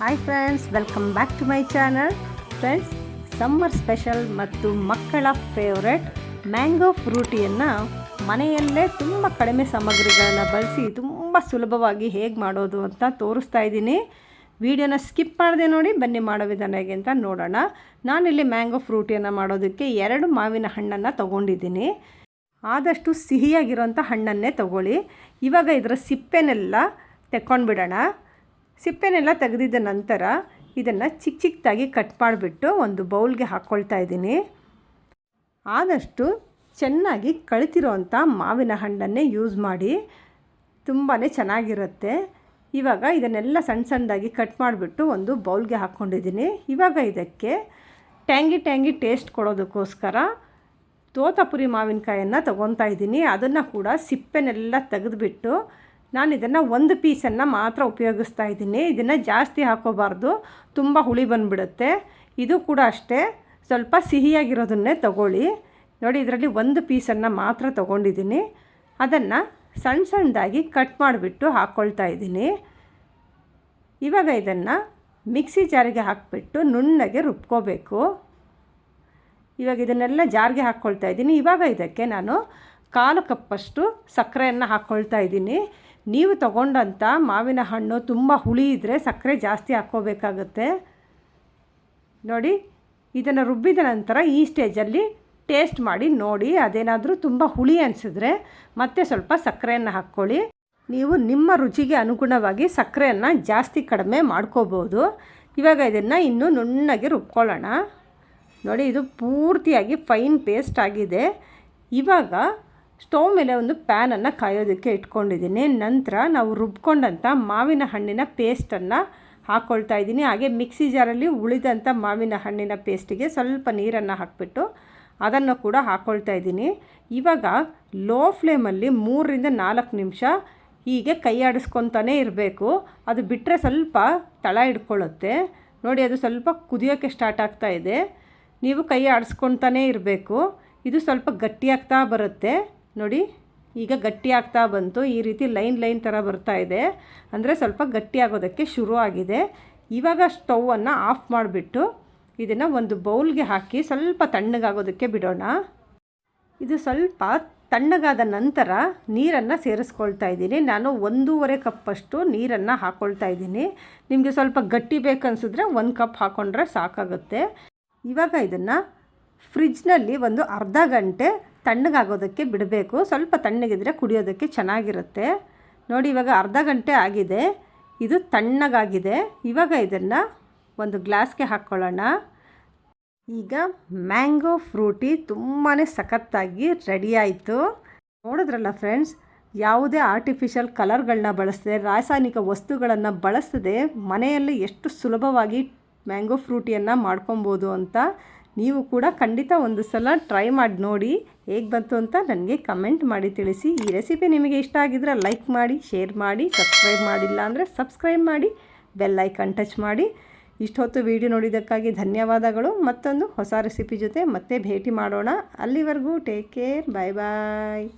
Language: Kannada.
Hi friends, welcome back to my channel. Friends, summer special ಮತ್ತು ಮಕ್ಕಳ ಫೇವ್ರೆಟ್ ಮ್ಯಾಂಗೋ ಫ್ರೂಟಿಯನ್ನು ಮನೆಯಲ್ಲೇ ತುಂಬ ಕಡಿಮೆ ಸಾಮಗ್ರಿಗಳನ್ನು ಬಳಸಿ ತುಂಬ ಸುಲಭವಾಗಿ ಹೇಗೆ ಮಾಡೋದು ಅಂತ ತೋರಿಸ್ತಾ ಇದ್ದೀನಿ. ವಿಡಿಯೋನ ಸ್ಕಿಪ್ ಮಾಡದೆ ನೋಡಿ, ಬನ್ನಿ ಮಾಡೋ ವಿಧಾನ ಹೇಗೆ ಅಂತ ನೋಡೋಣ. ನಾನಿಲ್ಲಿ ಮ್ಯಾಂಗೋ ಫ್ರೂಟಿಯನ್ನು ಮಾಡೋದಕ್ಕೆ 2 ಮಾವಿನ ಹಣ್ಣನ್ನು ತೊಗೊಂಡಿದ್ದೀನಿ. ಆದಷ್ಟು ಸಿಹಿಯಾಗಿರೋಂಥ ಹಣ್ಣನ್ನೇ ತೊಗೊಳ್ಳಿ. ಇವಾಗ ಇದರ ಸಿಪ್ಪೆನೆಲ್ಲ ತೆಕ್ಕೊಂಡ್ಬಿಡೋಣ. ಸಿಪ್ಪೆನೆಲ್ಲ ತೆಗೆದಿದ್ದ ನಂತರ ಇದನ್ನು ಚಿಕ್ಕ ಚಿಕ್ಕದಾಗಿ ಕಟ್ ಮಾಡಿಬಿಟ್ಟು ಒಂದು ಬೌಲ್ಗೆ ಹಾಕ್ಕೊಳ್ತಾ ಇದ್ದೀನಿ. ಆದಷ್ಟು ಚೆನ್ನಾಗಿ ಕಳಿತಿರೋವಂಥ ಮಾವಿನ ಹಣ್ಣನ್ನೇ ಯೂಸ್ ಮಾಡಿ, ತುಂಬಾ ಚೆನ್ನಾಗಿರುತ್ತೆ. ಇವಾಗ ಇದನ್ನೆಲ್ಲ ಸಣ್ಣ ಸಣ್ಣದಾಗಿ ಕಟ್ ಮಾಡಿಬಿಟ್ಟು ಒಂದು ಬೌಲ್ಗೆ ಹಾಕ್ಕೊಂಡಿದ್ದೀನಿ. ಇವಾಗ ಇದಕ್ಕೆ ಟ್ಯಾಂಗಿ ಟೇಸ್ಟ್ ಕೊಡೋದಕ್ಕೋಸ್ಕರ ತೋತಾಪುರಿ ಮಾವಿನಕಾಯನ್ನು ತೊಗೊತಾ ಇದ್ದೀನಿ. ಅದನ್ನು ಕೂಡ ಸಿಪ್ಪೆನೆಲ್ಲ ತೆಗೆದುಬಿಟ್ಟು ನಾನು ಇದನ್ನು 1 ಪೀಸನ್ನು ಮಾತ್ರ ಉಪಯೋಗಿಸ್ತಾ ಇದ್ದೀನಿ. ಇದನ್ನು ಜಾಸ್ತಿ ಹಾಕೋಬಾರ್ದು, ತುಂಬ ಹುಳಿ ಬಂದುಬಿಡುತ್ತೆ. ಇದು ಕೂಡ ಅಷ್ಟೇ, ಸ್ವಲ್ಪ ಸಿಹಿಯಾಗಿರೋದನ್ನೇ ತಗೊಳ್ಳಿ. ನೋಡಿ, ಇದರಲ್ಲಿ 1 ಪೀಸನ್ನು ಮಾತ್ರ ತೊಗೊಂಡಿದ್ದೀನಿ. ಅದನ್ನು ಸಣ್ಣ ಸಣ್ಣದಾಗಿ ಕಟ್ ಮಾಡಿಬಿಟ್ಟು ಹಾಕ್ಕೊಳ್ತಾ ಇದ್ದೀನಿ. ಇವಾಗ ಇದನ್ನು ಮಿಕ್ಸಿ ಜಾರಿಗೆ ಹಾಕಿಬಿಟ್ಟು ನುಣ್ಣಗೆ ರುಬ್ಕೋಬೇಕು. ಇವಾಗ ಇದನ್ನೆಲ್ಲ ಜಾರಿಗೆ ಹಾಕ್ಕೊಳ್ತಾ ಇದ್ದೀನಿ. ಇವಾಗ ಇದಕ್ಕೆ ನಾನು 1/4 ಕಪ್ಪಷ್ಟು ಸಕ್ಕರೆಯನ್ನು ಹಾಕ್ಕೊಳ್ತಾ ಇದ್ದೀನಿ. ನೀವು ತಗೊಂಡಂಥ ಮಾವಿನ ಹಣ್ಣು ತುಂಬ ಹುಳಿ ಇದ್ದರೆ ಸಕ್ಕರೆ ಜಾಸ್ತಿ ಹಾಕ್ಕೋಬೇಕಾಗುತ್ತೆ. ನೋಡಿ, ಇದನ್ನು ರುಬ್ಬಿದ ನಂತರ ಈ ಸ್ಟೇಜಲ್ಲಿ ಟೇಸ್ಟ್ ಮಾಡಿ ನೋಡಿ. ಅದೇನಾದರೂ ತುಂಬ ಹುಳಿ ಅನಿಸಿದ್ರೆ ಮತ್ತೆ ಸ್ವಲ್ಪ ಸಕ್ಕರೆಯನ್ನು ಹಾಕ್ಕೊಳ್ಳಿ. ನೀವು ನಿಮ್ಮ ರುಚಿಗೆ ಅನುಗುಣವಾಗಿ ಸಕ್ಕರೆಯನ್ನು ಜಾಸ್ತಿ ಕಡಿಮೆ ಮಾಡ್ಕೋಬೋದು. ಇವಾಗ ಇದನ್ನು ಇನ್ನೂ ನುಣ್ಣಗೆ ರುಬ್ಕೊಳ್ಳೋಣ. ನೋಡಿ, ಇದು ಪೂರ್ತಿಯಾಗಿ ಫೈನ್ ಪೇಸ್ಟ್ ಆಗಿದೆ. ಇವಾಗ ಸ್ಟವ್ ಮೇಲೆ ಒಂದು ಪ್ಯಾನನ್ನು ಕಾಯೋದಕ್ಕೆ ಇಟ್ಕೊಂಡಿದ್ದೀನಿ. ನಂತರ ನಾವು ರುಬ್ಕೊಂಡಂಥ ಮಾವಿನ ಹಣ್ಣಿನ ಪೇಸ್ಟನ್ನು ಹಾಕ್ಕೊಳ್ತಾ ಇದ್ದೀನಿ. ಹಾಗೆ ಮಿಕ್ಸಿ ಜಾರಲ್ಲಿ ಉಳಿದಂಥ ಮಾವಿನ ಹಣ್ಣಿನ ಪೇಸ್ಟಿಗೆ ಸ್ವಲ್ಪ ನೀರನ್ನು ಹಾಕಿಬಿಟ್ಟು ಅದನ್ನು ಕೂಡ ಹಾಕ್ಕೊಳ್ತಾ ಇದ್ದೀನಿ. ಇವಾಗ ಲೋ ಫ್ಲೇಮಲ್ಲಿ 3ರಿಂದ 4 ನಿಮಿಷ ಹೀಗೆ ಕೈ ಆಡಿಸ್ಕೊತಾನೇ ಇರಬೇಕು. ಅದು ಬಿಟ್ಟರೆ ಸ್ವಲ್ಪ ತಳ ಹಿಡ್ಕೊಳ್ಳುತ್ತೆ. ನೋಡಿ, ಅದು ಸ್ವಲ್ಪ ಕುದಿಯೋಕ್ಕೆ ಸ್ಟಾರ್ಟ್ ಆಗ್ತಾ ಇದೆ. ನೀವು ಕೈ ಆಡಿಸ್ಕೊತಾನೇ ಇರಬೇಕು. ಇದು ಸ್ವಲ್ಪ ಗಟ್ಟಿಯಾಗ್ತಾ ಬರುತ್ತೆ. ನೋಡಿ, ಈಗ ಗಟ್ಟಿ ಆಗ್ತಾ ಬಂತು. ಈ ರೀತಿ ಲೈನ್ ಥರ ಬರ್ತಾ ಇದೆ, ಅಂದರೆ ಸ್ವಲ್ಪ ಗಟ್ಟಿಯಾಗೋದಕ್ಕೆ ಶುರು ಆಗಿದೆ. ಇವಾಗ ಸ್ಟವನ್ನು ಆಫ್ ಮಾಡಿಬಿಟ್ಟು ಇದನ್ನು ಒಂದು ಬೌಲ್ಗೆ ಹಾಕಿ ಸ್ವಲ್ಪ ತಣ್ಣಗಾಗೋದಕ್ಕೆ ಬಿಡೋಣ. ಇದು ಸ್ವಲ್ಪ ತಣ್ಣಗಾದ ನಂತರ ನೀರನ್ನು ಸೇರಿಸ್ಕೊಳ್ತಾ ಇದ್ದೀನಿ. ನಾನು 1.5 ಕಪ್ಪಷ್ಟು ನೀರನ್ನು ಹಾಕ್ಕೊಳ್ತಾ ಇದ್ದೀನಿ. ನಿಮಗೆ ಸ್ವಲ್ಪ ಗಟ್ಟಿ ಬೇಕನ್ಸಿದ್ರೆ 1 ಕಪ್ ಹಾಕ್ಕೊಂಡ್ರೆ ಸಾಕಾಗುತ್ತೆ. ಇವಾಗ ಇದನ್ನು ಫ್ರಿಜ್ನಲ್ಲಿ ಒಂದು ಅರ್ಧ ಗಂಟೆ ತಣ್ಣಗಾಗೋದಕ್ಕೆ ಬಿಡಬೇಕು. ಸ್ವಲ್ಪ ತಣ್ಣಗಿದ್ರೆ ಕುಡಿಯೋದಕ್ಕೆ ಚೆನ್ನಾಗಿರುತ್ತೆ. ನೋಡಿ, ಇವಾಗ ಅರ್ಧ ಗಂಟೆ ಆಗಿದೆ. ಇದು ತಣ್ಣಗಾಗಿದೆ. ಇವಾಗ ಇದನ್ನು ಒಂದು ಗ್ಲಾಸ್ಗೆ ಹಾಕ್ಕೊಳ್ಳೋಣ. ಈಗ ಮ್ಯಾಂಗೋ ಫ್ರೂಟಿ ತುಂಬಾ ಸಖತ್ತಾಗಿ ರೆಡಿ ಆಯಿತು. ನೋಡಿದ್ರಲ್ಲ ಫ್ರೆಂಡ್ಸ್, ಯಾವುದೇ ಆರ್ಟಿಫಿಷಿಯಲ್ ಕಲರ್ಗಳನ್ನ ಬಳಸದೆ, ರಾಸಾಯನಿಕ ವಸ್ತುಗಳನ್ನು ಬಳಸದೆ ಮನೆಯಲ್ಲಿ ಎಷ್ಟು ಸುಲಭವಾಗಿ ಮ್ಯಾಂಗೋ ಫ್ರೂಟಿಯನ್ನು ಮಾಡ್ಕೊಬೋದು ಅಂತ. ನೀವು ಕೂಡ ಖಂಡಿತ ಒಂದು ಸಲ ಟ್ರೈ ಮಾಡಿ ನೋಡಿ. ಹೇಗೆ ಬಂತು ಅಂತ ನನಗೆ ಕಮೆಂಟ್ ಮಾಡಿ ತಿಳಿಸಿ. ಈ ರೆಸಿಪಿ ನಿಮಗೆ ಇಷ್ಟ ಆಗಿದ್ರೆ ಲೈಕ್ ಮಾಡಿ, ಶೇರ್ ಮಾಡಿ, ಸಬ್ಸ್ಕ್ರೈಬ್ ಮಾಡಿಲ್ಲ ಅಂದರೆ ಸಬ್ಸ್ಕ್ರೈಬ್ ಮಾಡಿ, ಬೆಲ್ ಐಕಾನ್ ಟಚ್ ಮಾಡಿ. ಇಷ್ಟೊತ್ತು ವಿಡಿಯೋ ನೋಡಿದ್ದಕ್ಕಾಗಿ ಧನ್ಯವಾದಗಳು. ಮತ್ತೊಂದು ಹೊಸ ರೆಸಿಪಿ ಜೊತೆ ಮತ್ತೆ ಭೇಟಿ ಮಾಡೋಣ. ಅಲ್ಲಿವರೆಗೂ ಟೇಕ್ ಕೇರ್, ಬಾಯ್ ಬಾಯ್.